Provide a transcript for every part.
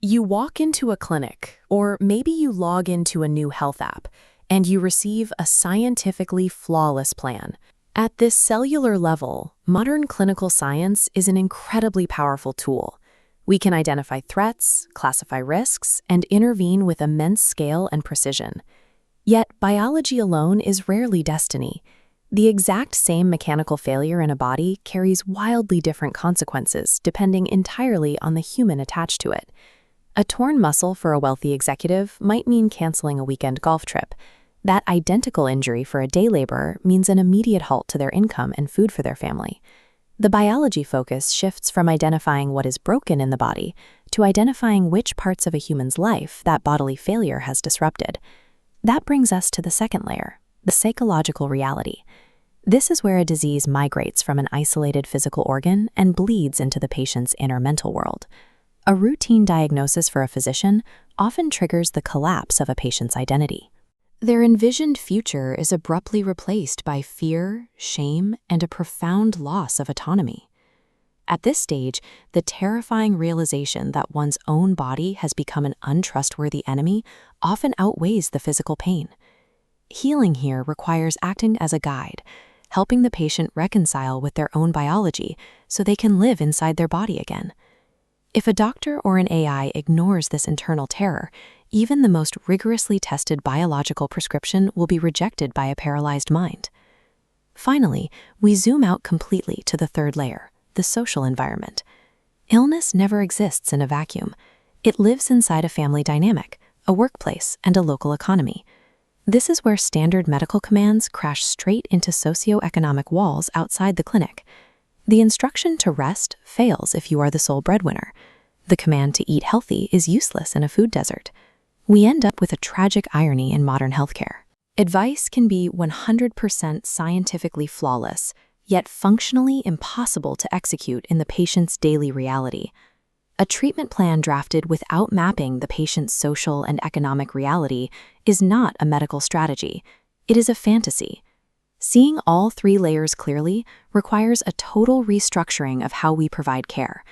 You walk into a clinic, or maybe you log into a new health app, and you receive a scientifically flawless plan. At this cellular level, modern clinical science is an incredibly powerful tool. We can identify threats, classify risks, and intervene with immense scale and precision. Yet, biology alone is rarely destiny. The exact same mechanical failure in a body carries wildly different consequences depending entirely on the human attached to it. A torn muscle for a wealthy executive might mean canceling a weekend golf trip. That identical injury for a day laborer means an immediate halt to their income and food for their family. The biology focus shifts from identifying what is broken in the body to identifying which parts of a human's life that bodily failure has disrupted. That brings us to the second layer, the psychological reality. This is where a disease migrates from an isolated physical organ and bleeds into the patient's inner mental world. A routine diagnosis for a physician often triggers the collapse of a patient's identity. Their envisioned future is abruptly replaced by fear, shame, and a profound loss of autonomy. At this stage, the terrifying realization that one's own body has become an untrustworthy enemy often outweighs the physical pain. Healing here requires acting as a guide, helping the patient reconcile with their own biology so they can live inside their body again. If a doctor or an AI ignores this internal terror, even the most rigorously tested biological prescription will be rejected by a paralyzed mind. Finally, we zoom out completely to the third layer, the social environment. Illness never exists in a vacuum. It lives inside a family dynamic, a workplace, and a local economy. This is where standard medical commands crash straight into socioeconomic walls outside the clinic. The instruction to rest fails if you are the sole breadwinner. The command to eat healthy is useless in a food desert. We end up with a tragic irony in modern healthcare. Advice can be 100% scientifically flawless, yet functionally impossible to execute in the patient's daily reality. A treatment plan drafted without mapping the patient's social and economic reality is not a medical strategy. It is a fantasy. Seeing all three layers clearly requires a total restructuring of how we provide care.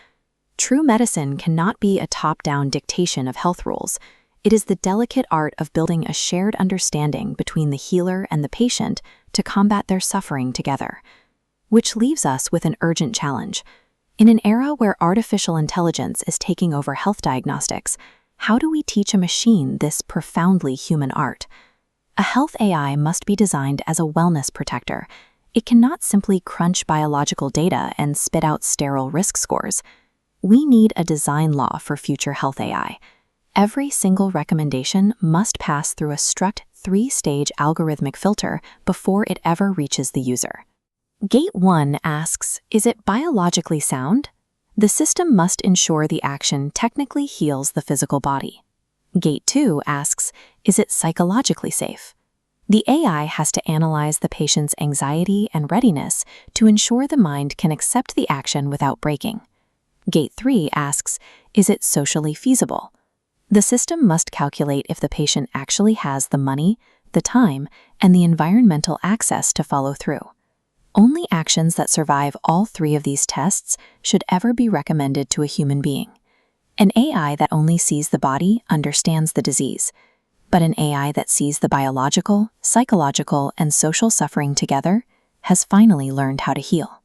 True medicine cannot be a top-down dictation of health rules. It is the delicate art of building a shared understanding between the healer and the patient to combat their suffering together. Which leaves us with an urgent challenge. In an era where artificial intelligence is taking over health diagnostics, how do we teach a machine this profoundly human art? A health AI must be designed as a wellness protector. It cannot simply crunch biological data and spit out sterile risk scores. We need a design law for future health AI. Every single recommendation must pass through a strict 3-stage algorithmic filter before it ever reaches the user. Gate 1 asks, is it biologically sound? The system must ensure the action technically heals the physical body. Gate 2 asks, is it psychologically safe? The AI has to analyze the patient's anxiety and readiness to ensure the mind can accept the action without breaking. Gate 3 asks, is it socially feasible? The system must calculate if the patient actually has the money, the time, and the environmental access to follow through. Only actions that survive all three of these tests should ever be recommended to a human being. An AI that only sees the body understands the disease, but an AI that sees the biological, psychological, and social suffering together has finally learned how to heal.